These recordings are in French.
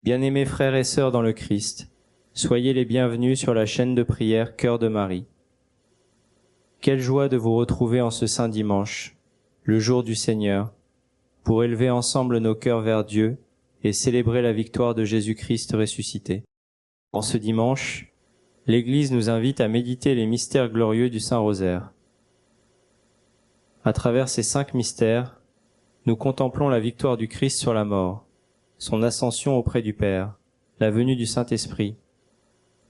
Bien-aimés frères et sœurs dans le Christ, soyez les bienvenus sur la chaîne de prière Cœur de Marie. Quelle joie de vous retrouver en ce saint dimanche, le jour du Seigneur, pour élever ensemble nos cœurs vers Dieu et célébrer la victoire de Jésus-Christ ressuscité. En ce dimanche, l'Église nous invite à méditer les mystères glorieux du Saint-Rosaire. À travers ces 5 mystères, nous contemplons la victoire du Christ sur la mort, son ascension auprès du Père, la venue du Saint-Esprit,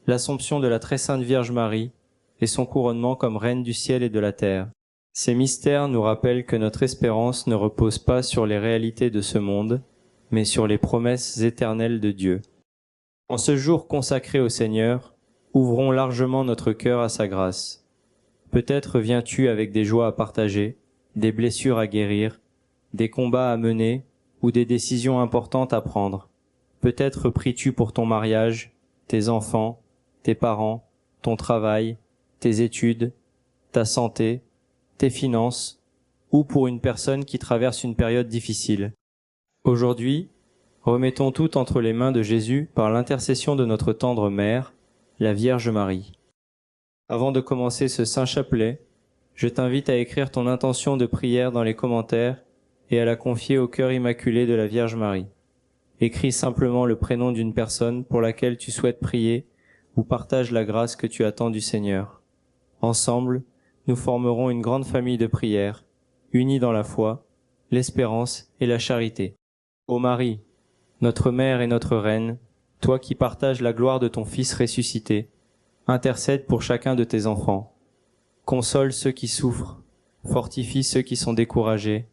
l'Assomption de la très sainte Vierge Marie et son couronnement comme Reine du ciel et de la terre. Ces mystères nous rappellent que notre espérance ne repose pas sur les réalités de ce monde, mais sur les promesses éternelles de Dieu. En ce jour consacré au Seigneur, ouvrons largement notre cœur à sa grâce. Peut-être viens-tu avec des joies à partager, des blessures à guérir, des combats à mener ou des décisions importantes à prendre. Peut-être pries-tu pour ton mariage, tes enfants, tes parents, ton travail, tes études, ta santé, tes finances, ou pour une personne qui traverse une période difficile. Aujourd'hui, remettons tout entre les mains de Jésus par l'intercession de notre tendre mère, la Vierge Marie. Avant de commencer ce saint chapelet, je t'invite à écrire ton intention de prière dans les commentaires et à la confier au cœur immaculé de la Vierge Marie. Écris simplement le prénom d'une personne pour laquelle tu souhaites prier ou partage la grâce que tu attends du Seigneur. Ensemble, nous formerons une grande famille de prières, unie dans la foi, l'espérance et la charité. Ô Marie, notre Mère et notre Reine, toi qui partages la gloire de ton Fils ressuscité, intercède pour chacun de tes enfants. Console ceux qui souffrent, fortifie ceux qui sont découragés,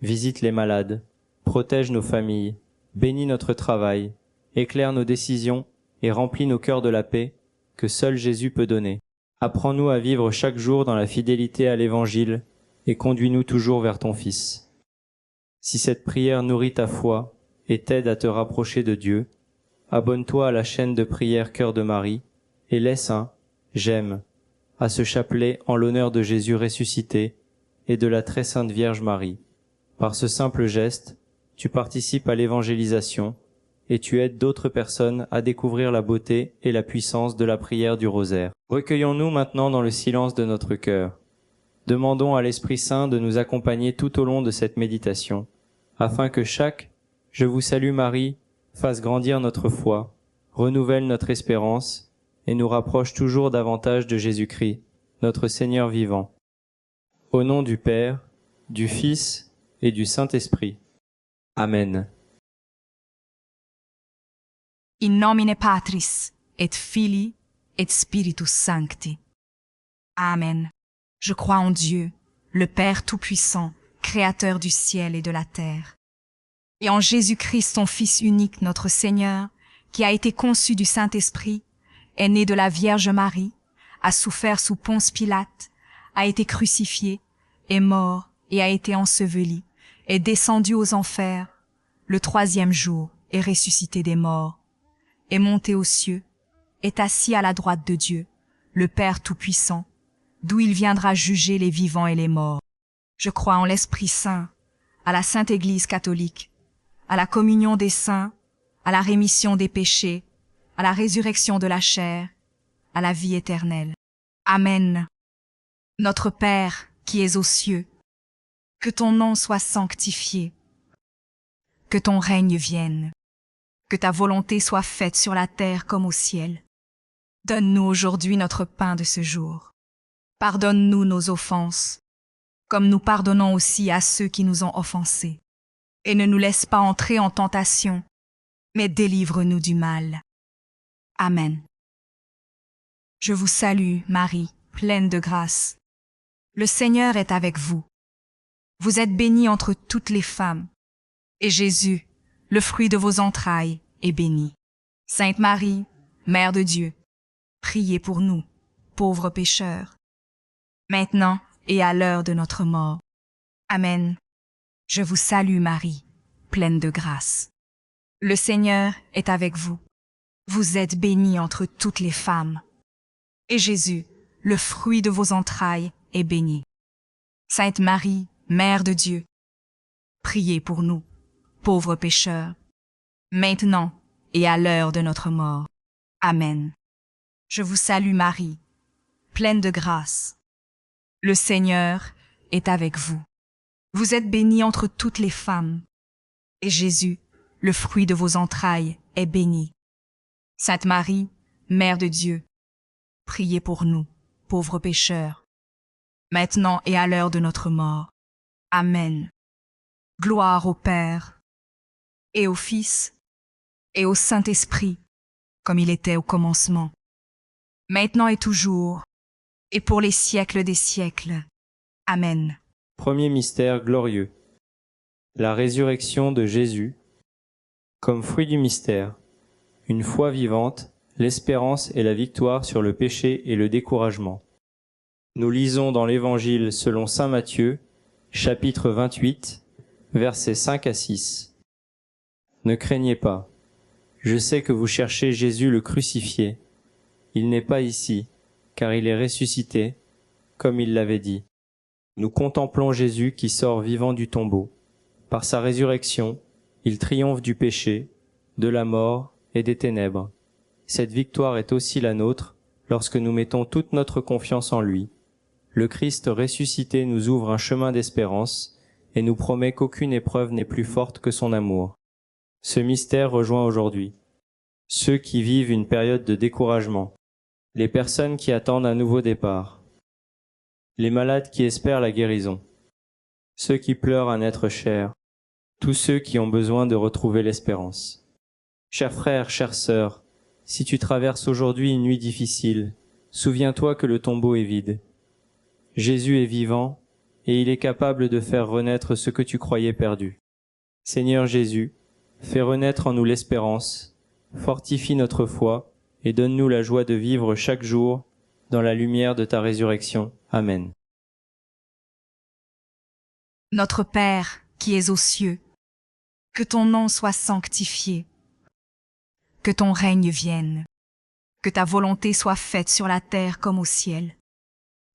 visite les malades, protège nos familles, bénis notre travail, éclaire nos décisions et remplis nos cœurs de la paix que seul Jésus peut donner. Apprends-nous à vivre chaque jour dans la fidélité à l'Évangile et conduis-nous toujours vers ton Fils. Si cette prière nourrit ta foi et t'aide à te rapprocher de Dieu, abonne-toi à la chaîne de prière Cœur de Marie et laisse un « j'aime » à ce chapelet en l'honneur de Jésus ressuscité et de la très sainte Vierge Marie. Par ce simple geste, tu participes à l'évangélisation et tu aides d'autres personnes à découvrir la beauté et la puissance de la prière du rosaire. Recueillons-nous maintenant dans le silence de notre cœur. Demandons à l'Esprit Saint de nous accompagner tout au long de cette méditation, afin que chaque « Je vous salue Marie » fasse grandir notre foi, renouvelle notre espérance et nous rapproche toujours davantage de Jésus-Christ, notre Seigneur vivant. Au nom du Père, du Fils et du Saint-Esprit. Amen. In nomine Patris, et Filii, et Spiritus Sancti. Amen. Je crois en Dieu, le Père Tout-Puissant, Créateur du ciel et de la terre, et en Jésus-Christ, son Fils unique, notre Seigneur, qui a été conçu du Saint-Esprit, est né de la Vierge Marie, a souffert sous Ponce Pilate, a été crucifié, est mort et a été enseveli, est descendu aux enfers, le 3e jour est ressuscité des morts, est monté aux cieux, est assis à la droite de Dieu, le Père Tout-Puissant, d'où il viendra juger les vivants et les morts. Je crois en l'Esprit Saint, à la Sainte Église catholique, à la communion des saints, à la rémission des péchés, à la résurrection de la chair, à la vie éternelle. Amen. Notre Père, qui es aux cieux, que ton nom soit sanctifié, que ton règne vienne, que ta volonté soit faite sur la terre comme au ciel. Donne-nous aujourd'hui notre pain de ce jour. Pardonne-nous nos offenses, comme nous pardonnons aussi à ceux qui nous ont offensés. Et ne nous laisse pas entrer en tentation, mais délivre-nous du mal. Amen. Je vous salue, Marie, pleine de grâce. Le Seigneur est avec vous. Vous êtes bénie entre toutes les femmes, et Jésus, le fruit de vos entrailles, est béni. Sainte Marie, Mère de Dieu, priez pour nous, pauvres pécheurs, maintenant et à l'heure de notre mort. Amen. Je vous salue, Marie, pleine de grâce. Le Seigneur est avec vous. Vous êtes bénie entre toutes les femmes, et Jésus, le fruit de vos entrailles, est béni. Sainte Marie, Mère de Dieu, priez pour nous, pauvres pécheurs, maintenant et à l'heure de notre mort. Amen. Je vous salue Marie, pleine de grâce. Le Seigneur est avec vous. Vous êtes bénie entre toutes les femmes, et Jésus, le fruit de vos entrailles, est béni. Sainte Marie, Mère de Dieu, priez pour nous, pauvres pécheurs, maintenant et à l'heure de notre mort. Amen. Gloire au Père, et au Fils, et au Saint-Esprit, comme il était au commencement, maintenant et toujours, et pour les siècles des siècles. Amen. Premier mystère glorieux. La résurrection de Jésus. Comme fruit du mystère, une foi vivante, l'espérance et la victoire sur le péché et le découragement. Nous lisons dans l'Évangile selon saint Matthieu, chapitre 28, versets 5 à 6. Ne craignez pas. Je sais que vous cherchez Jésus le crucifié. Il n'est pas ici, car il est ressuscité, comme il l'avait dit. Nous contemplons Jésus qui sort vivant du tombeau. Par sa résurrection, il triomphe du péché, de la mort et des ténèbres. Cette victoire est aussi la nôtre lorsque nous mettons toute notre confiance en lui. Le Christ ressuscité nous ouvre un chemin d'espérance et nous promet qu'aucune épreuve n'est plus forte que son amour. Ce mystère rejoint aujourd'hui ceux qui vivent une période de découragement, les personnes qui attendent un nouveau départ, les malades qui espèrent la guérison, ceux qui pleurent un être cher, tous ceux qui ont besoin de retrouver l'espérance. Chers frères, chères sœurs, si tu traverses aujourd'hui une nuit difficile, souviens-toi que le tombeau est vide. Jésus est vivant et il est capable de faire renaître ce que tu croyais perdu. Seigneur Jésus, fais renaître en nous l'espérance, fortifie notre foi et donne-nous la joie de vivre chaque jour dans la lumière de ta résurrection. Amen. Notre Père, qui es aux cieux, que ton nom soit sanctifié, que ton règne vienne, que ta volonté soit faite sur la terre comme au ciel.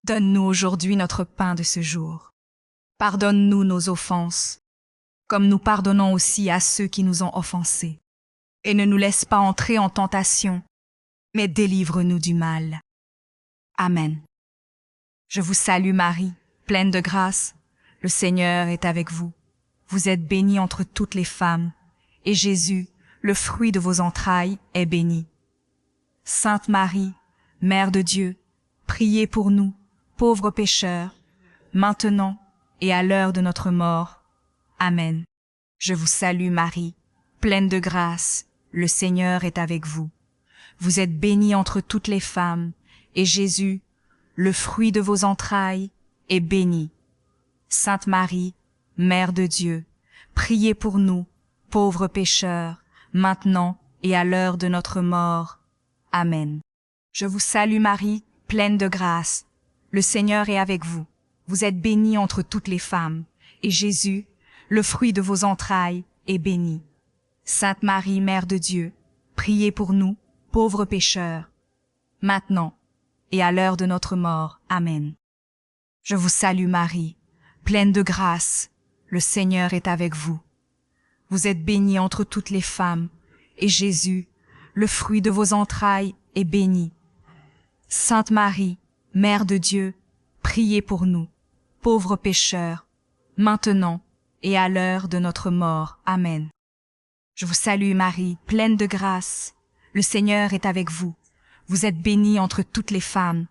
Donne-nous aujourd'hui notre pain de ce jour. Pardonne-nous nos offenses, comme nous pardonnons aussi à ceux qui nous ont offensés. Et ne nous laisse pas entrer en tentation, mais délivre-nous du mal. Amen. Je vous salue Marie, pleine de grâce. Le Seigneur est avec vous. Vous êtes bénie entre toutes les femmes, et Jésus, le fruit de vos entrailles, est béni. Sainte Marie, Mère de Dieu, priez pour nous, pauvres pécheurs, maintenant et à l'heure de notre mort. Amen. Je vous salue Marie, pleine de grâce, le Seigneur est avec vous. Vous êtes bénie entre toutes les femmes, et Jésus, le fruit de vos entrailles, est béni. Sainte Marie, Mère de Dieu, priez pour nous, pauvres pécheurs, maintenant et à l'heure de notre mort. Amen. Je vous salue Marie, pleine de grâce. Le Seigneur est avec vous. Vous êtes bénie entre toutes les femmes, et Jésus, le fruit de vos entrailles, est béni. Sainte Marie, Mère de Dieu, priez pour nous, pauvres pécheurs, maintenant et à l'heure de notre mort. Amen. Je vous salue Marie, pleine de grâce, le Seigneur est avec vous. Vous êtes bénie entre toutes les femmes, et Jésus, le fruit de vos entrailles, est béni. Sainte Marie, Mère de Dieu, priez pour nous, pauvres pécheurs, maintenant et à l'heure de notre mort. Amen. Je vous salue Marie, pleine de grâce, le Seigneur est avec vous. Vous êtes bénie entre toutes les femmes,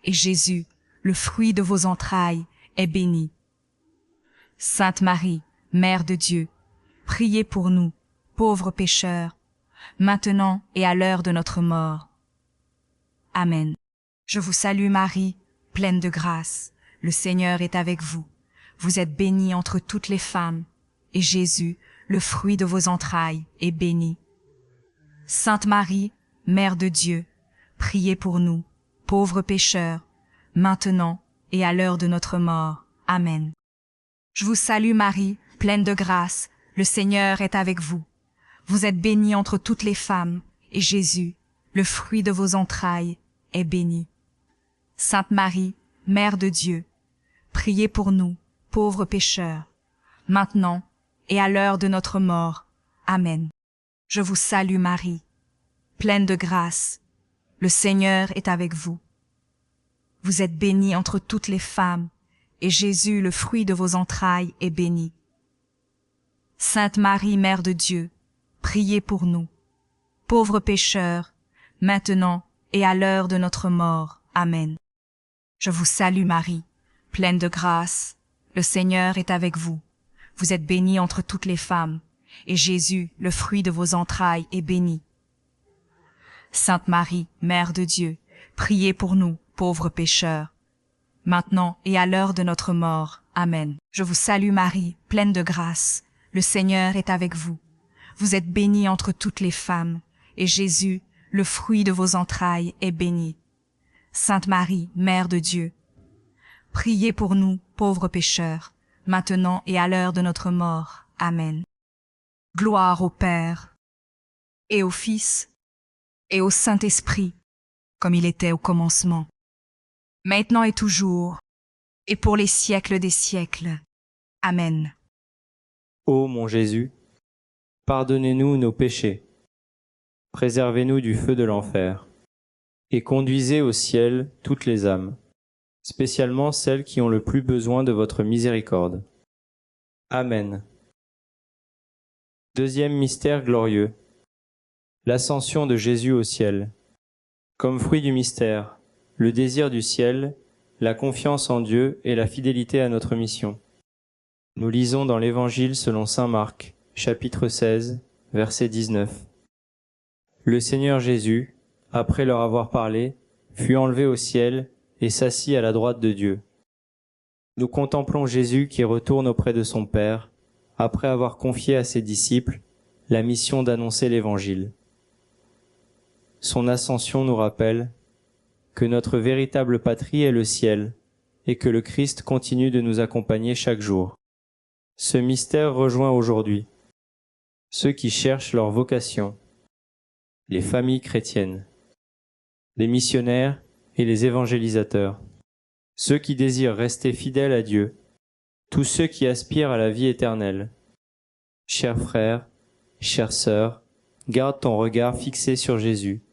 et Jésus, le fruit de vos entrailles, est béni. Sainte Marie, Mère de Dieu, priez pour nous, pauvres pécheurs, maintenant et à l'heure de notre mort. Amen. Je vous salue Marie, pleine de grâce, le Seigneur est avec vous. Vous êtes bénie entre toutes les femmes, et Jésus, le fruit de vos entrailles, est béni. Sainte Marie, Mère de Dieu, priez pour nous, pauvres pécheurs, maintenant et à l'heure de notre mort. Amen. Je vous salue Marie, pleine de grâce, le Seigneur est avec vous. Vous êtes bénie entre toutes les femmes, et Jésus, le fruit de vos entrailles, est béni. Sainte Marie, Mère de Dieu, priez pour nous, pauvres pécheurs, maintenant et à l'heure de notre mort. Amen. Je vous salue Marie, pleine de grâce, le Seigneur est avec vous. Vous êtes bénie entre toutes les femmes, et Jésus, le fruit de vos entrailles, est béni. Sainte Marie, Mère de Dieu, priez pour nous, pauvres pécheurs, maintenant et à l'heure de notre mort. Amen. Je vous salue Marie, pleine de grâce, le Seigneur est avec vous. Vous êtes bénie entre toutes les femmes, et Jésus, le fruit de vos entrailles, est béni. Sainte Marie, Mère de Dieu, priez pour nous, pauvres pécheurs, maintenant et à l'heure de notre mort. Amen. Je vous salue Marie, pleine de grâce, le Seigneur est avec vous. Vous êtes bénie entre toutes les femmes, et Jésus, le fruit de vos entrailles, est béni. Sainte Marie, Mère de Dieu, priez pour nous, pauvres pécheurs, maintenant et à l'heure de notre mort. Amen. Gloire au Père, et au Fils, et au Saint-Esprit, comme il était au commencement, maintenant et toujours, et pour les siècles des siècles. Amen. Ô mon Jésus, pardonnez-nous nos péchés, préservez-nous du feu de l'enfer, et conduisez au ciel toutes les âmes, spécialement celles qui ont le plus besoin de votre miséricorde. Amen. Deuxième mystère glorieux, l'ascension de Jésus au ciel. Comme fruit du mystère, le désir du ciel, la confiance en Dieu et la fidélité à notre mission. Nous lisons dans l'Évangile selon saint Marc, chapitre 16, verset 19. Le Seigneur Jésus, après leur avoir parlé, fut enlevé au ciel et s'assit à la droite de Dieu. Nous contemplons Jésus qui retourne auprès de son Père, après avoir confié à ses disciples la mission d'annoncer l'Évangile. Son ascension nous rappelle que notre véritable patrie est le ciel et que le Christ continue de nous accompagner chaque jour. Ce mystère rejoint aujourd'hui ceux qui cherchent leur vocation, les familles chrétiennes, les missionnaires et les évangélisateurs, ceux qui désirent rester fidèles à Dieu, tous ceux qui aspirent à la vie éternelle. Chers frères, chères sœurs, garde ton regard fixé sur Jésus.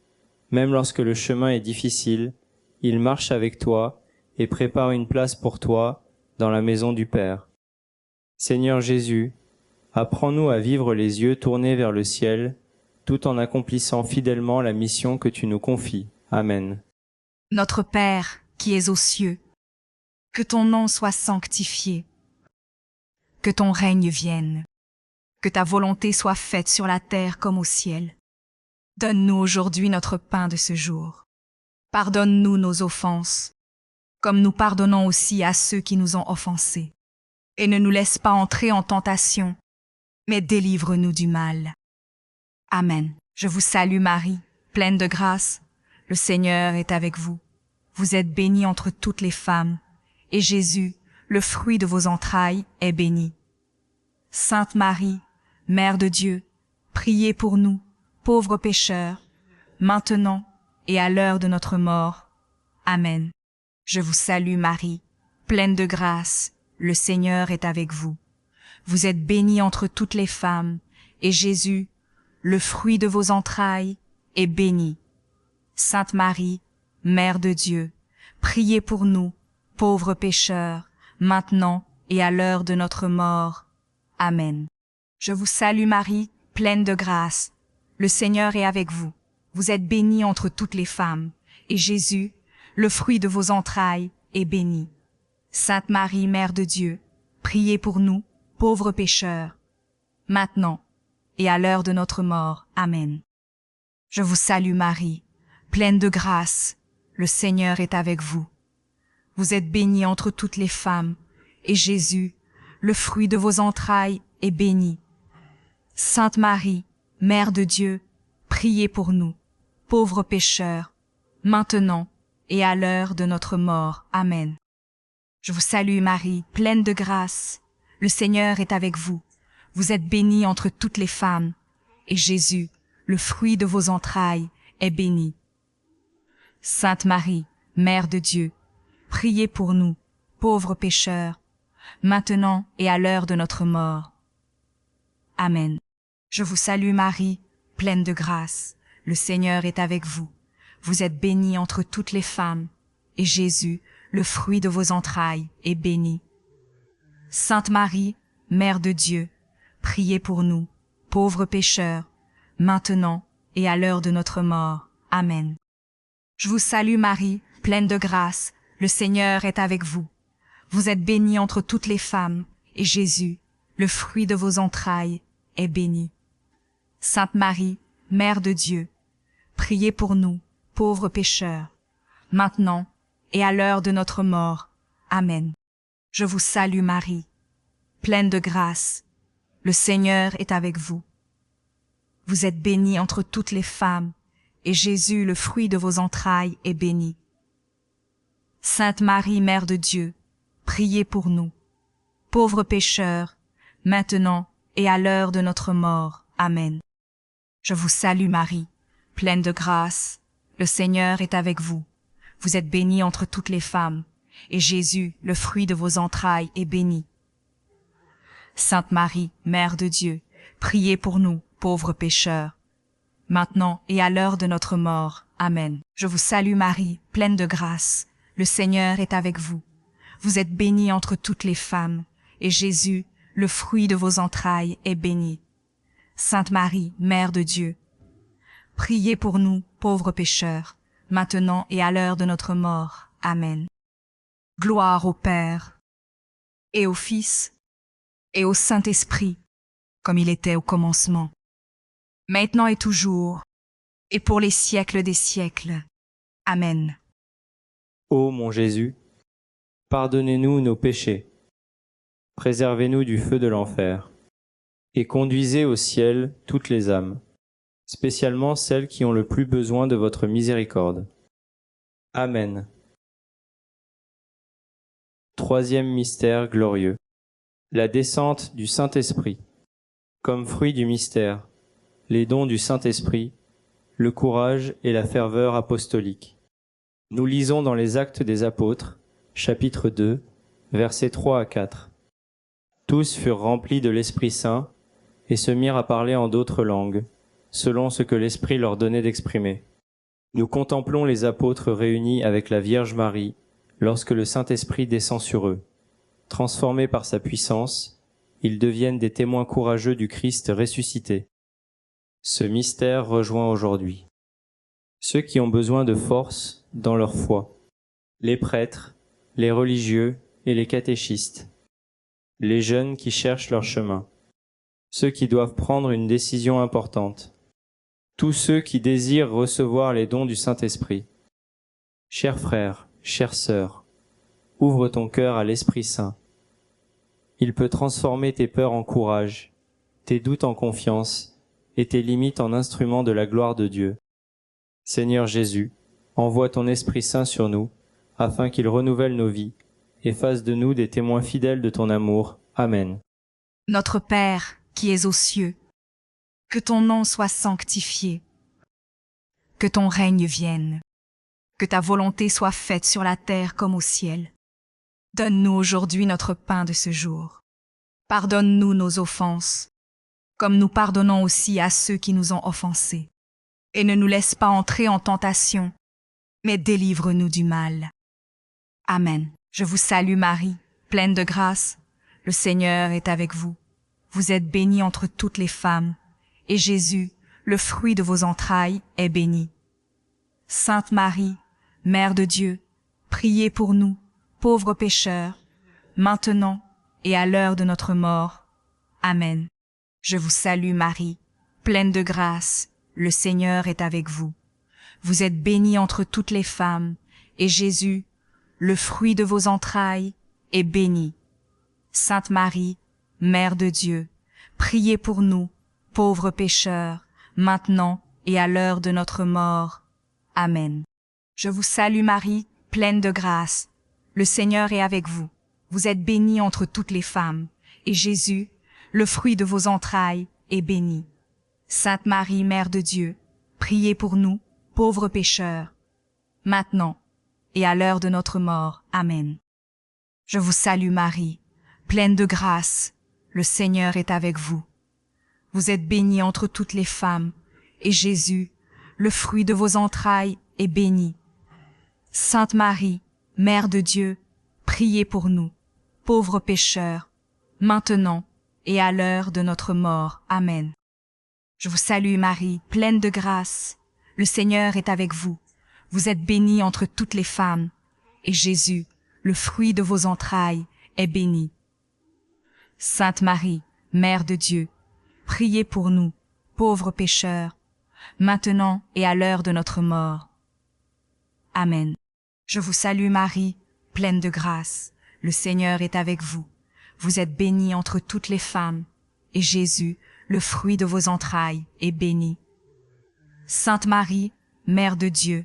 Même lorsque le chemin est difficile, il marche avec toi et prépare une place pour toi dans la maison du Père. Seigneur Jésus, apprends-nous à vivre les yeux tournés vers le ciel, tout en accomplissant fidèlement la mission que tu nous confies. Amen. Notre Père, qui es aux cieux, que ton nom soit sanctifié, que ton règne vienne, que ta volonté soit faite sur la terre comme au ciel. Donne-nous aujourd'hui notre pain de ce jour. Pardonne-nous nos offenses, comme nous pardonnons aussi à ceux qui nous ont offensés. Et ne nous laisse pas entrer en tentation, mais délivre-nous du mal. Amen. Je vous salue Marie, pleine de grâce. Le Seigneur est avec vous. Vous êtes bénie entre toutes les femmes, et Jésus, le fruit de vos entrailles, est béni. Sainte Marie, Mère de Dieu, priez pour nous, pauvres pécheurs, maintenant et à l'heure de notre mort. Amen. Je vous salue Marie, pleine de grâce, le Seigneur est avec vous. Vous êtes bénie entre toutes les femmes, et Jésus, le fruit de vos entrailles, est béni. Sainte Marie, Mère de Dieu, priez pour nous, pauvres pécheurs, maintenant et à l'heure de notre mort. Amen. Je vous salue Marie, pleine de grâce. Le Seigneur est avec vous. Vous êtes bénie entre toutes les femmes, et Jésus, le fruit de vos entrailles, est béni. Sainte Marie, Mère de Dieu, priez pour nous, pauvres pécheurs, maintenant et à l'heure de notre mort. Amen. Je vous salue Marie, pleine de grâce, le Seigneur est avec vous. Vous êtes bénie entre toutes les femmes, et Jésus, le fruit de vos entrailles, est béni. Sainte Marie, Mère de Dieu, priez pour nous, pauvres pécheurs, maintenant et à l'heure de notre mort. Amen. Je vous salue Marie, pleine de grâce, le Seigneur est avec vous. Vous êtes bénie entre toutes les femmes, et Jésus, le fruit de vos entrailles, est béni. Sainte Marie, Mère de Dieu, priez pour nous, pauvres pécheurs, maintenant et à l'heure de notre mort. Amen. Je vous salue Marie, pleine de grâce, le Seigneur est avec vous. Vous êtes bénie entre toutes les femmes, et Jésus, le fruit de vos entrailles, est béni. Sainte Marie, Mère de Dieu, priez pour nous, pauvres pécheurs, maintenant et à l'heure de notre mort. Amen. Je vous salue Marie, pleine de grâce, le Seigneur est avec vous. Vous êtes bénie entre toutes les femmes, et Jésus, le fruit de vos entrailles, est béni. Sainte Marie, Mère de Dieu, priez pour nous, pauvres pécheurs, maintenant et à l'heure de notre mort. Amen. Je vous salue Marie, pleine de grâce, le Seigneur est avec vous. Vous êtes bénie entre toutes les femmes, et Jésus, le fruit de vos entrailles, est béni. Sainte Marie, Mère de Dieu, priez pour nous, pauvres pécheurs, maintenant et à l'heure de notre mort. Amen. Je vous salue Marie, pleine de grâce, le Seigneur est avec vous. Vous êtes bénie entre toutes les femmes, et Jésus, le fruit de vos entrailles, est béni. Sainte Marie, Mère de Dieu, priez pour nous, pauvres pécheurs, maintenant et à l'heure de notre mort. Amen. Je vous salue Marie, pleine de grâce, le Seigneur est avec vous. Vous êtes bénie entre toutes les femmes, et Jésus, le fruit de vos entrailles, est béni. Sainte Marie, Mère de Dieu, priez pour nous, pauvres pécheurs, maintenant et à l'heure de notre mort. Amen. Gloire au Père, et au Fils, et au Saint-Esprit, comme il était au commencement, maintenant et toujours, et pour les siècles des siècles. Amen. Ô mon Jésus, pardonnez-nous nos péchés, préservez-nous du feu de l'enfer, et conduisez au ciel toutes les âmes, spécialement celles qui ont le plus besoin de votre miséricorde. Amen. Troisième mystère glorieux, la descente du Saint-Esprit. Comme fruit du mystère, les dons du Saint-Esprit, le courage et la ferveur apostolique. Nous lisons dans les Actes des Apôtres, chapitre 2, versets 3 à 4. Tous furent remplis de l'Esprit Saint et se mirent à parler en d'autres langues, selon ce que l'Esprit leur donnait d'exprimer. Nous contemplons les apôtres réunis avec la Vierge Marie lorsque le Saint-Esprit descend sur eux. Transformés par sa puissance, ils deviennent des témoins courageux du Christ ressuscité. Ce mystère rejoint aujourd'hui ceux qui ont besoin de force dans leur foi, les prêtres, les religieux et les catéchistes, les jeunes qui cherchent leur chemin, ceux qui doivent prendre une décision importante, tous ceux qui désirent recevoir les dons du Saint-Esprit. Chers frères, chères sœurs, ouvre ton cœur à l'Esprit Saint. Il peut transformer tes peurs en courage, tes doutes en confiance et tes limites en instruments de la gloire de Dieu. Seigneur Jésus, envoie ton Esprit Saint sur nous, afin qu'il renouvelle nos vies et fasse de nous des témoins fidèles de ton amour. Amen. Notre Père, qui es aux cieux, que ton nom soit sanctifié, que ton règne vienne, que ta volonté soit faite sur la terre comme au ciel. Donne-nous aujourd'hui notre pain de ce jour. Pardonne-nous nos offenses, comme nous pardonnons aussi à ceux qui nous ont offensés. Et ne nous laisse pas entrer en tentation, mais délivre-nous du mal. Amen. Je vous salue Marie, pleine de grâce. Le Seigneur est avec vous. Vous êtes bénie entre toutes les femmes, et Jésus, le fruit de vos entrailles, est béni. Sainte Marie, Mère de Dieu, priez pour nous, pauvres pécheurs, maintenant et à l'heure de notre mort. Amen. Je vous salue Marie, pleine de grâce, le Seigneur est avec vous. Vous êtes bénie entre toutes les femmes, et Jésus, le fruit de vos entrailles, est béni. Sainte Marie, Mère de Dieu, priez pour nous, pauvres pécheurs, maintenant et à l'heure de notre mort. Amen. Je vous salue Marie, pleine de grâce. Le Seigneur est avec vous. Vous êtes bénie entre toutes les femmes, et Jésus, le fruit de vos entrailles, est béni. Sainte Marie, Mère de Dieu, priez pour nous, pauvres pécheurs, maintenant et à l'heure de notre mort. Amen. Je vous salue Marie, pleine de grâce, le Seigneur est avec vous. Vous êtes bénie entre toutes les femmes, et Jésus, le fruit de vos entrailles, est béni. Sainte Marie, Mère de Dieu, priez pour nous, pauvres pécheurs, maintenant et à l'heure de notre mort. Amen. Je vous salue Marie, pleine de grâce. Le Seigneur est avec vous. Vous êtes bénie entre toutes les femmes, et Jésus, le fruit de vos entrailles, est béni. Sainte Marie, Mère de Dieu, priez pour nous, pauvres pécheurs, maintenant et à l'heure de notre mort. Amen. Je vous salue Marie, pleine de grâce. Le Seigneur est avec vous. Vous êtes bénie entre toutes les femmes, et Jésus, le fruit de vos entrailles, est béni. Sainte Marie, Mère de Dieu,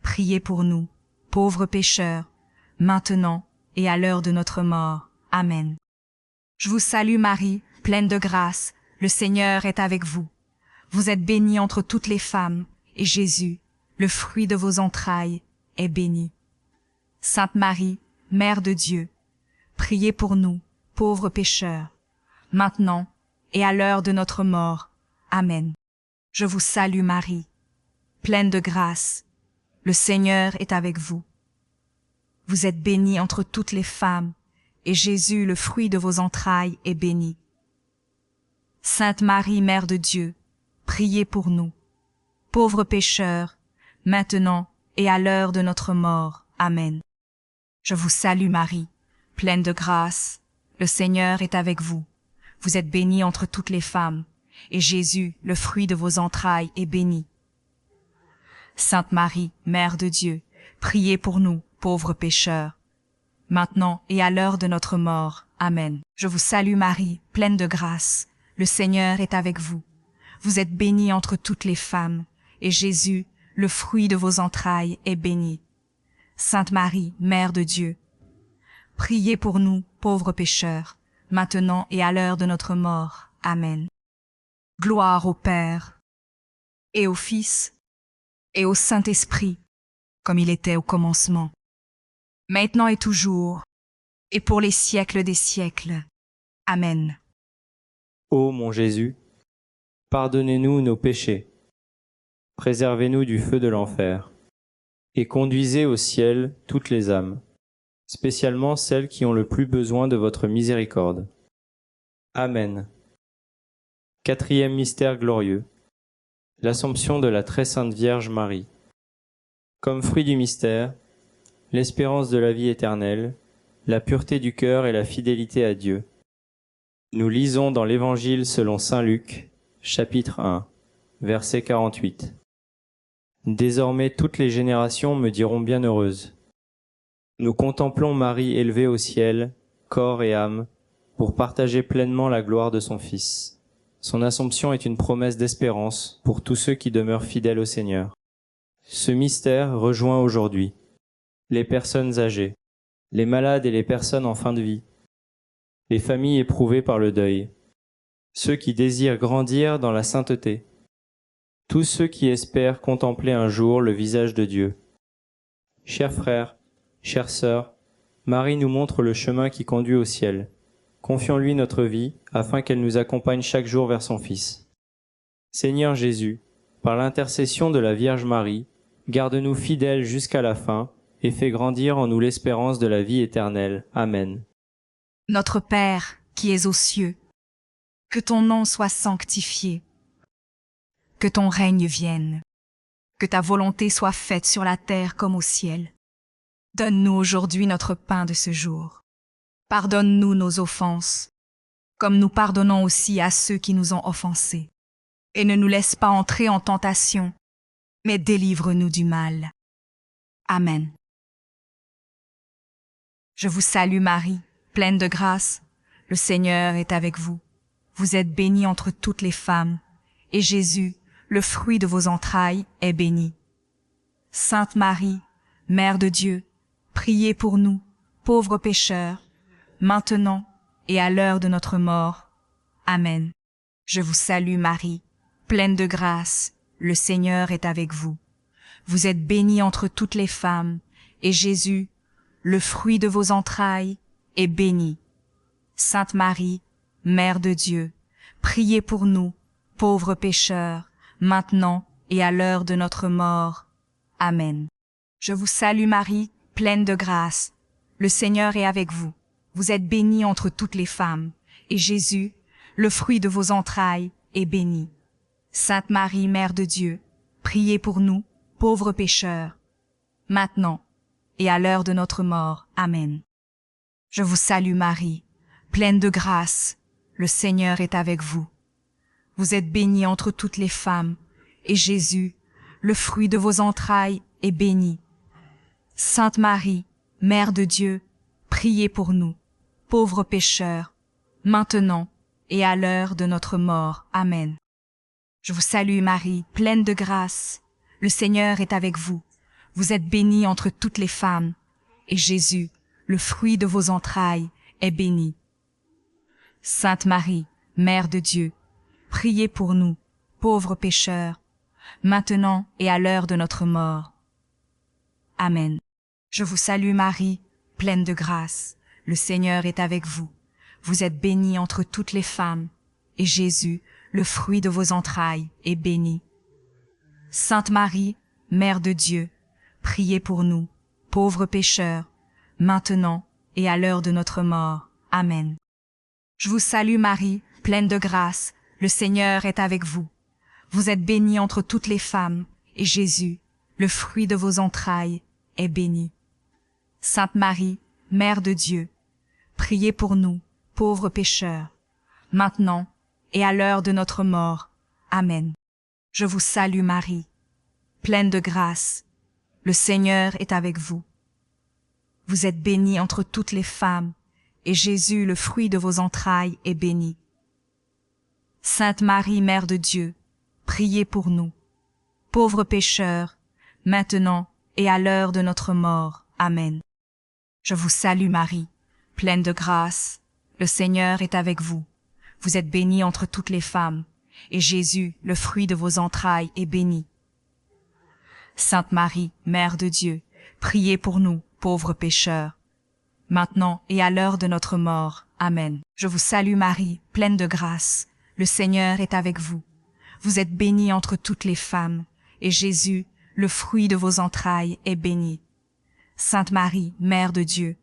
priez pour nous, pauvres pécheurs, maintenant et à l'heure de notre mort. Amen. Je vous salue Marie, pleine de grâce. Le Seigneur est avec vous. Vous êtes bénie entre toutes les femmes, et Jésus, le fruit de vos entrailles, est béni. Sainte Marie, Mère de Dieu, priez pour nous, pauvres pécheurs, maintenant et à l'heure de notre mort. Amen. Je vous salue Marie, pleine de grâce. Le Seigneur est avec vous. Vous êtes bénie entre toutes les femmes, et Jésus, le fruit de vos entrailles, est béni. Sainte Marie, Mère de Dieu, priez pour nous, pauvres pécheurs, maintenant et à l'heure de notre mort. Amen. Je vous salue Marie, pleine de grâce. Le Seigneur est avec vous. Vous êtes bénie entre toutes les femmes, et Jésus, le fruit de vos entrailles, est béni. Sainte Marie, Mère de Dieu, priez pour nous, pauvres pécheurs, maintenant et à l'heure de notre mort. Amen. Je vous salue Marie, pleine de grâce. Le Seigneur est avec vous. Vous êtes bénie entre toutes les femmes, et Jésus, le fruit de vos entrailles, est béni. Sainte Marie, Mère de Dieu, priez pour nous, pauvres pécheurs, maintenant et à l'heure de notre mort. Amen. Gloire au Père, et au Fils, et au Saint-Esprit, comme il était au commencement, maintenant et toujours, et pour les siècles des siècles. Amen. Ô mon Jésus, pardonnez-nous nos péchés, préservez-nous du feu de l'enfer, et conduisez au ciel toutes les âmes, spécialement celles qui ont le plus besoin de votre miséricorde. Amen. Quatrième mystère glorieux, l'Assomption de la très sainte Vierge Marie. Comme fruit du mystère, l'espérance de la vie éternelle, la pureté du cœur et la fidélité à Dieu. Nous lisons dans l'Évangile selon saint Luc, chapitre 1, verset 48. Désormais toutes les générations me diront bienheureuse. Nous contemplons Marie élevée au ciel, corps et âme, pour partager pleinement la gloire de son Fils. Son Assomption est une promesse d'espérance pour tous ceux qui demeurent fidèles au Seigneur. Ce mystère rejoint aujourd'hui les personnes âgées, les malades et les personnes en fin de vie, les familles éprouvées par le deuil, ceux qui désirent grandir dans la sainteté, tous ceux qui espèrent contempler un jour le visage de Dieu. Chers frères, chères sœurs, Marie nous montre le chemin qui conduit au ciel. Confions-lui notre vie, afin qu'elle nous accompagne chaque jour vers son Fils. Seigneur Jésus, par l'intercession de la Vierge Marie, garde-nous fidèles jusqu'à la fin, et fais grandir en nous l'espérance de la vie éternelle. Amen. Notre Père, qui es aux cieux, que ton nom soit sanctifié, que ton règne vienne, que ta volonté soit faite sur la terre comme au ciel. Donne-nous aujourd'hui notre pain de ce jour. Pardonne-nous nos offenses, comme nous pardonnons aussi à ceux qui nous ont offensés. Et ne nous laisse pas entrer en tentation, mais délivre-nous du mal. Amen. Je vous salue Marie, pleine de grâce. Le Seigneur est avec vous. Vous êtes bénie entre toutes les femmes, et Jésus, le fruit de vos entrailles, est béni. Sainte Marie, Mère de Dieu, priez pour nous, pauvres pécheurs, maintenant et à l'heure de notre mort. Amen. Je vous salue Marie, pleine de grâce, le Seigneur est avec vous. Vous êtes bénie entre toutes les femmes, et Jésus, le fruit de vos entrailles, est béni. Sainte Marie, Mère de Dieu, priez pour nous, pauvres pécheurs, maintenant et à l'heure de notre mort. Amen. Je vous salue Marie, pleine de grâce. Le Seigneur est avec vous. Vous êtes bénie entre toutes les femmes, et Jésus, le fruit de vos entrailles, est béni. Sainte Marie, Mère de Dieu, priez pour nous, pauvres pécheurs, maintenant et à l'heure de notre mort. Amen. Je vous salue Marie, pleine de grâce. Le Seigneur est avec vous. Vous êtes bénie entre toutes les femmes, et Jésus, le fruit de vos entrailles, est béni. Sainte Marie, Mère de Dieu, priez pour nous, pauvres pécheurs, maintenant et à l'heure de notre mort. Amen. Je vous salue Marie, pleine de grâce. Le Seigneur est avec vous. Vous êtes bénie entre toutes les femmes, et Jésus, le fruit de vos entrailles, est béni. Sainte Marie, Mère de Dieu, priez pour nous, pauvres pécheurs, maintenant et à l'heure de notre mort. Amen. Je vous salue Marie, pleine de grâce. Le Seigneur est avec vous. Vous êtes bénie entre toutes les femmes, et Jésus, le fruit de vos entrailles, est béni. Sainte Marie, Mère de Dieu, priez pour nous, pauvres pécheurs, maintenant et à l'heure de notre mort. Amen. Je vous salue Marie, pleine de grâce. Le Seigneur est avec vous. Vous êtes bénie entre toutes les femmes, et Jésus, le fruit de vos entrailles, est béni. Sainte Marie, Mère de Dieu, priez pour nous, pauvres pécheurs, maintenant et à l'heure de notre mort. Amen. Je vous salue Marie, pleine de grâce. Le Seigneur est avec vous. Vous êtes bénie entre toutes les femmes, et Jésus, le fruit de vos entrailles, est béni. Sainte Marie, Mère de Dieu, priez pour nous, pauvres pécheurs, maintenant et à l'heure de notre mort. Amen. Je vous salue Marie, pleine de grâce. Le Seigneur est avec vous. Vous êtes bénie entre toutes les femmes, et Jésus, le fruit de vos entrailles, est béni. Sainte Marie, Mère de Dieu, priez pour nous, pauvres pécheurs, maintenant et à l'heure de notre mort. Amen. Je vous salue Marie, pleine de grâce. Le Seigneur est avec vous. Vous êtes bénie entre toutes les femmes, et Jésus, le fruit de vos entrailles, est béni. Sainte Marie, Mère de Dieu,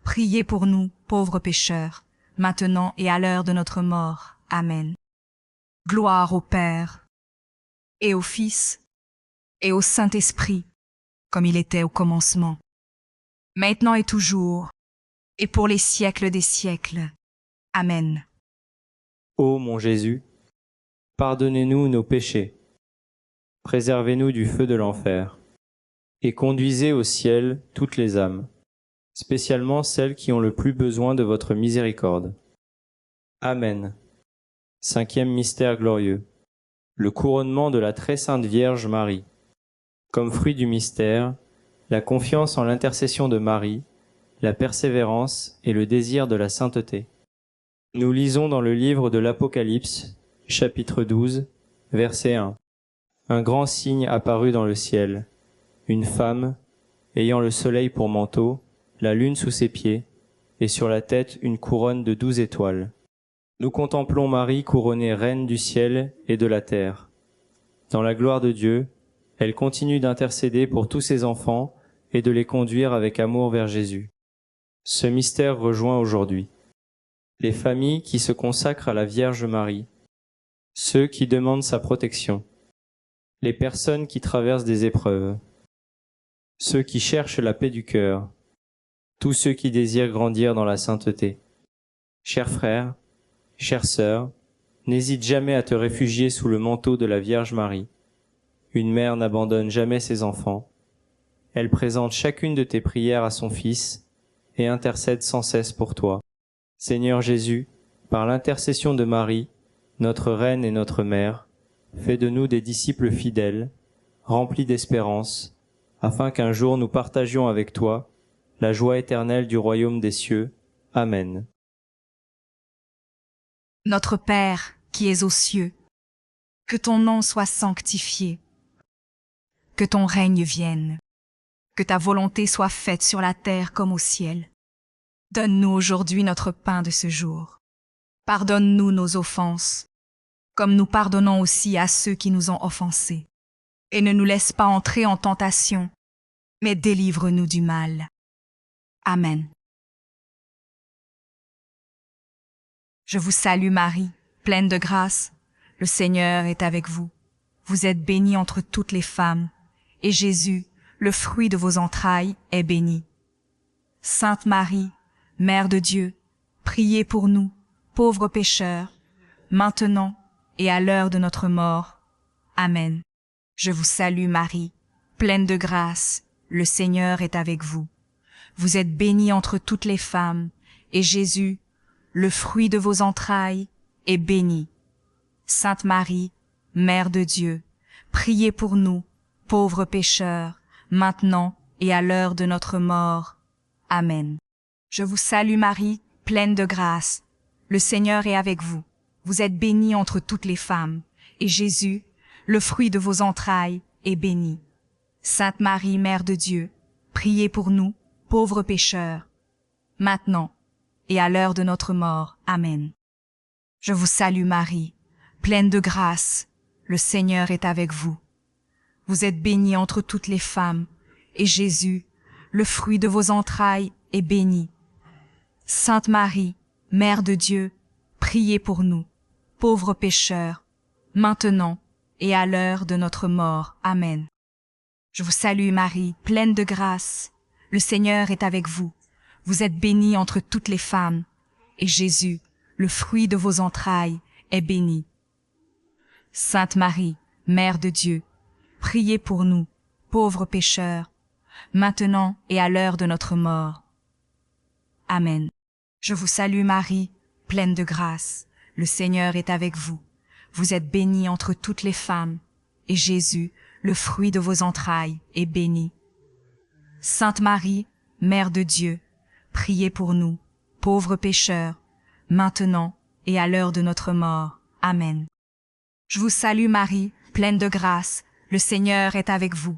priez pour nous, pauvres pécheurs, maintenant et à l'heure de notre mort. Amen. Gloire au Père, et au Fils, et au Saint-Esprit, comme il était au commencement, maintenant et toujours, et pour les siècles des siècles. Amen. Ô mon Jésus, pardonnez-nous nos péchés, préservez-nous du feu de l'enfer, et conduisez au ciel toutes les âmes, spécialement celles qui ont le plus besoin de votre miséricorde. Amen. Cinquième mystère glorieux, le couronnement de la très sainte Vierge Marie. Comme fruit du mystère, la confiance en l'intercession de Marie, la persévérance et le désir de la sainteté. Nous lisons dans le livre de l'Apocalypse, chapitre 12, verset 1. Un grand signe apparut dans le ciel, une femme, ayant le soleil pour manteau, la lune sous ses pieds, et sur la tête une couronne de 12 étoiles. Nous contemplons Marie couronnée reine du ciel et de la terre. Dans la gloire de Dieu, elle continue d'intercéder pour tous ses enfants et de les conduire avec amour vers Jésus. Ce mystère rejoint aujourd'hui les familles qui se consacrent à la Vierge Marie, ceux qui demandent sa protection, les personnes qui traversent des épreuves, ceux qui cherchent la paix du cœur, tous ceux qui désirent grandir dans la sainteté. Chers frères, chères sœurs, n'hésite jamais à te réfugier sous le manteau de la Vierge Marie. Une mère n'abandonne jamais ses enfants. Elle présente chacune de tes prières à son Fils et intercède sans cesse pour toi. Seigneur Jésus, par l'intercession de Marie, notre Reine et notre Mère, fais de nous des disciples fidèles, remplis d'espérance, afin qu'un jour nous partagions avec toi la joie éternelle du royaume des cieux. Amen. Notre Père, qui es aux cieux, que ton nom soit sanctifié, que ton règne vienne, que ta volonté soit faite sur la terre comme au ciel. Donne-nous aujourd'hui notre pain de ce jour. Pardonne-nous nos offenses, comme nous pardonnons aussi à ceux qui nous ont offensés. Et ne nous laisse pas entrer en tentation, mais délivre-nous du mal. Amen. Je vous salue Marie, pleine de grâce. Le Seigneur est avec vous. Vous êtes bénie entre toutes les femmes, et Jésus, le fruit de vos entrailles, est béni. Sainte Marie, Mère de Dieu, priez pour nous, pauvres pécheurs, maintenant et à l'heure de notre mort. Amen. Je vous salue Marie, pleine de grâce, le Seigneur est avec vous. Vous êtes bénie entre toutes les femmes, et Jésus, le fruit de vos entrailles, est béni. Sainte Marie, Mère de Dieu, priez pour nous, pauvres pécheurs, maintenant et à l'heure de notre mort. Amen. Je vous salue Marie, pleine de grâce. Le Seigneur est avec vous. Vous êtes bénie entre toutes les femmes, et Jésus, le fruit de vos entrailles, est béni. Sainte Marie, Mère de Dieu, priez pour nous, pauvres pécheurs, maintenant et à l'heure de notre mort. Amen. Je vous salue Marie, pleine de grâce, le Seigneur est avec vous. Vous êtes bénie entre toutes les femmes, et Jésus, le fruit de vos entrailles, est béni. Sainte Marie, Mère de Dieu, priez pour nous, pauvres pécheurs, maintenant et à l'heure de notre mort. Amen. Je vous salue Marie, pleine de grâce, le Seigneur est avec vous. Vous êtes bénie entre toutes les femmes, et Jésus, le fruit de vos entrailles, est béni. Sainte Marie, Mère de Dieu, priez pour nous, pauvres pécheurs, maintenant et à l'heure de notre mort. Amen. Je vous salue Marie, pleine de grâce, le Seigneur est avec vous. Vous êtes bénie entre toutes les femmes, et Jésus, le fruit de vos entrailles, est béni. Sainte Marie, Mère de Dieu, priez pour nous, pauvres pécheurs, maintenant et à l'heure de notre mort. Amen. Je vous salue Marie, pleine de grâce, le Seigneur est avec vous.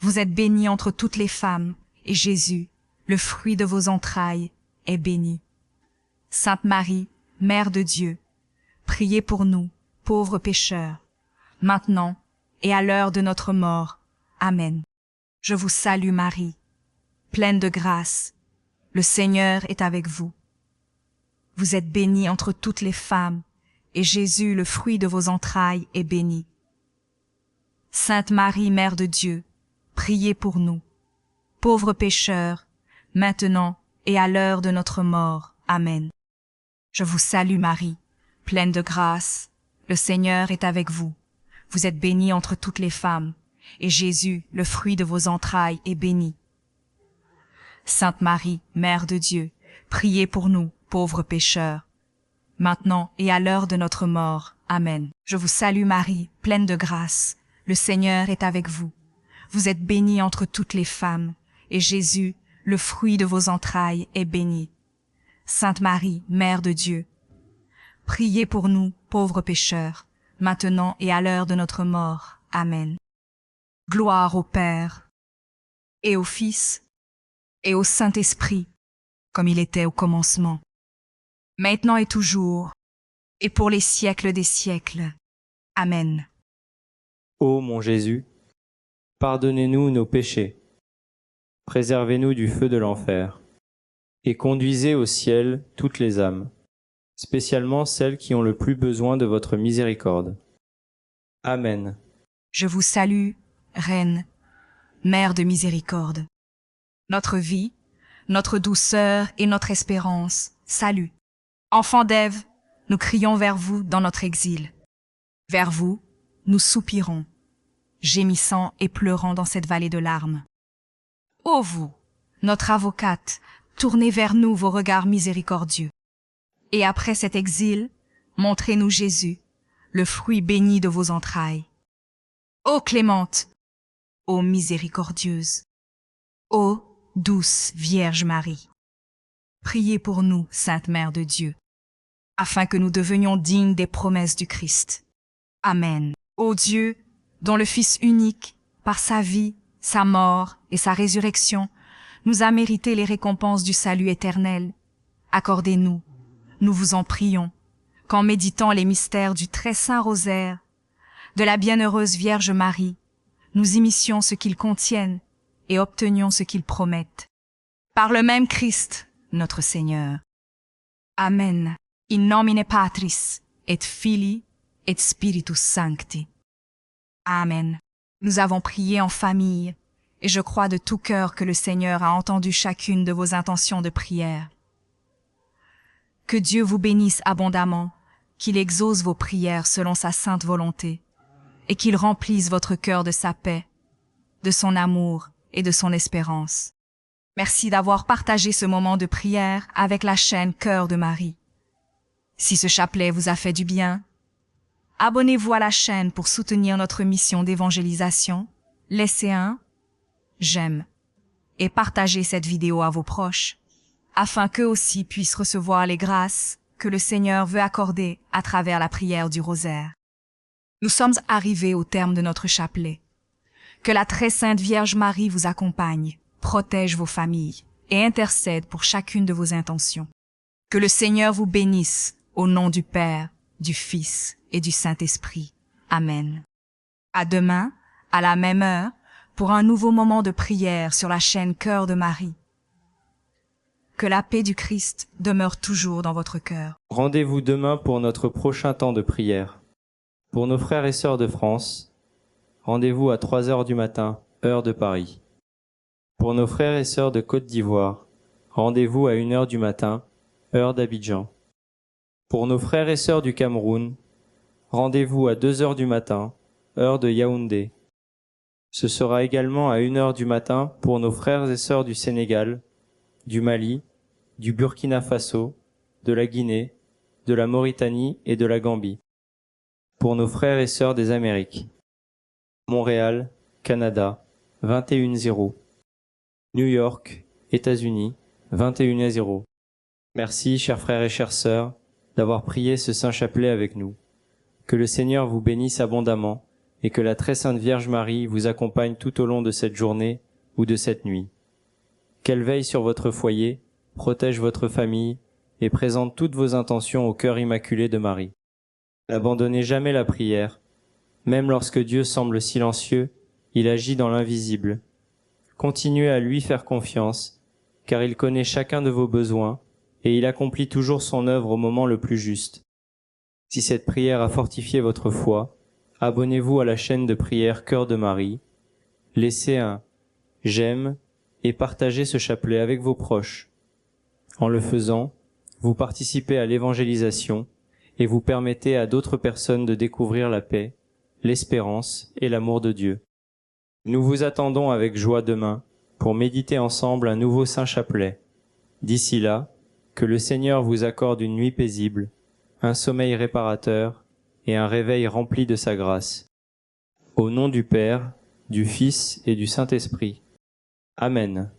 Vous êtes bénie entre toutes les femmes, et Jésus, le fruit de vos entrailles, est béni. Sainte Marie, Mère de Dieu, priez pour nous, pauvres pécheurs, maintenant et à l'heure de notre mort. Amen. Je vous salue Marie, pleine de grâce, le Seigneur est avec vous. Vous êtes bénie entre toutes les femmes, et Jésus, le fruit de vos entrailles, est béni. Sainte Marie, Mère de Dieu, priez pour nous, pauvres pécheurs, maintenant et à l'heure de notre mort. Amen. Je vous salue Marie, pleine de grâce, le Seigneur est avec vous. Vous êtes bénie entre toutes les femmes, et Jésus, le fruit de vos entrailles, est béni. Sainte Marie, Mère de Dieu, priez pour nous, pauvres pécheurs, maintenant et à l'heure de notre mort. Amen. Je vous salue Marie, pleine de grâce, le Seigneur est avec vous. Vous êtes bénie entre toutes les femmes, et Jésus, le fruit de vos entrailles, est béni. Sainte Marie, Mère de Dieu, priez pour nous, pauvres pécheurs, maintenant et à l'heure de notre mort. Amen. Gloire au Père, et au Fils, et au Saint-Esprit, comme il était au commencement, maintenant et toujours, et pour les siècles des siècles. Amen. Ô mon Jésus, pardonnez-nous nos péchés, préservez-nous du feu de l'enfer, et conduisez au ciel toutes les âmes, spécialement celles qui ont le plus besoin de votre miséricorde. Amen. Je vous salue, Reine, Mère de miséricorde. Notre vie, notre douceur et notre espérance, salut. Enfants d'Ève, nous crions vers vous dans notre exil. Vers vous, nous soupirons, gémissant et pleurant dans cette vallée de larmes. Ô vous, notre avocate, tournez vers nous vos regards miséricordieux. Et après cet exil, montrez-nous Jésus, le fruit béni de vos entrailles. Ô clémente, ô miséricordieuse, ô douce Vierge Marie, priez pour nous, Sainte Mère de Dieu, afin que nous devenions dignes des promesses du Christ. Amen. Ô Dieu, dont le Fils unique, par sa vie, sa mort et sa résurrection, nous a mérité les récompenses du salut éternel, accordez-nous, nous vous en prions, qu'en méditant les mystères du très saint rosaire, de la bienheureuse Vierge Marie, nous imissions ce qu'ils contiennent et obtenions ce qu'ils promettent. Par le même Christ, notre Seigneur. Amen. In nomine Patris, et Filii, et Spiritus Sancti. Amen. Nous avons prié en famille, et je crois de tout cœur que le Seigneur a entendu chacune de vos intentions de prière. Que Dieu vous bénisse abondamment, qu'il exauce vos prières selon sa sainte volonté, et qu'il remplisse votre cœur de sa paix, de son amour et de son espérance. Merci d'avoir partagé ce moment de prière avec la chaîne Cœur de Marie. Si ce chapelet vous a fait du bien, abonnez-vous à la chaîne pour soutenir notre mission d'évangélisation, laissez un j'aime et partagez cette vidéo à vos proches, afin qu'eux aussi puissent recevoir les grâces que le Seigneur veut accorder à travers la prière du rosaire. Nous sommes arrivés au terme de notre chapelet. Que la très sainte Vierge Marie vous accompagne, protège vos familles et intercède pour chacune de vos intentions. Que le Seigneur vous bénisse au nom du Père, du Fils et du Saint-Esprit. Amen. À demain, à la même heure, pour un nouveau moment de prière sur la chaîne Cœur de Marie. Que la paix du Christ demeure toujours dans votre cœur. Rendez-vous demain pour notre prochain temps de prière. Pour nos frères et sœurs de France, rendez-vous à 3 heures du matin, heure de Paris. Pour nos frères et sœurs de Côte d'Ivoire, rendez-vous à 1 heure du matin, heure d'Abidjan. Pour nos frères et sœurs du Cameroun, rendez-vous à 2 heures du matin, heure de Yaoundé. Ce sera également à 1 heure du matin pour nos frères et sœurs du Sénégal, du Mali, du Burkina Faso, de la Guinée, de la Mauritanie et de la Gambie. Pour nos frères et sœurs des Amériques. Montréal, Canada, 21h. New York, États-Unis, 21h. Merci, chers frères et chères sœurs, d'avoir prié ce saint chapelet avec nous. Que le Seigneur vous bénisse abondamment et que la très sainte Vierge Marie vous accompagne tout au long de cette journée ou de cette nuit. Qu'elle veille sur votre foyer, protège votre famille et présente toutes vos intentions au cœur immaculé de Marie. N'abandonnez jamais la prière. Même lorsque Dieu semble silencieux, il agit dans l'invisible. Continuez à lui faire confiance, car il connaît chacun de vos besoins et il accomplit toujours son œuvre au moment le plus juste. Si cette prière a fortifié votre foi, abonnez-vous à la chaîne de prière Cœur de Marie, laissez un j'aime et partagez ce chapelet avec vos proches. En le faisant, vous participez à l'évangélisation et vous permettez à d'autres personnes de découvrir la paix, l'espérance et l'amour de Dieu. Nous vous attendons avec joie demain pour méditer ensemble un nouveau saint chapelet. D'ici là, que le Seigneur vous accorde une nuit paisible, un sommeil réparateur et un réveil rempli de sa grâce. Au nom du Père, du Fils et du Saint-Esprit. Amen.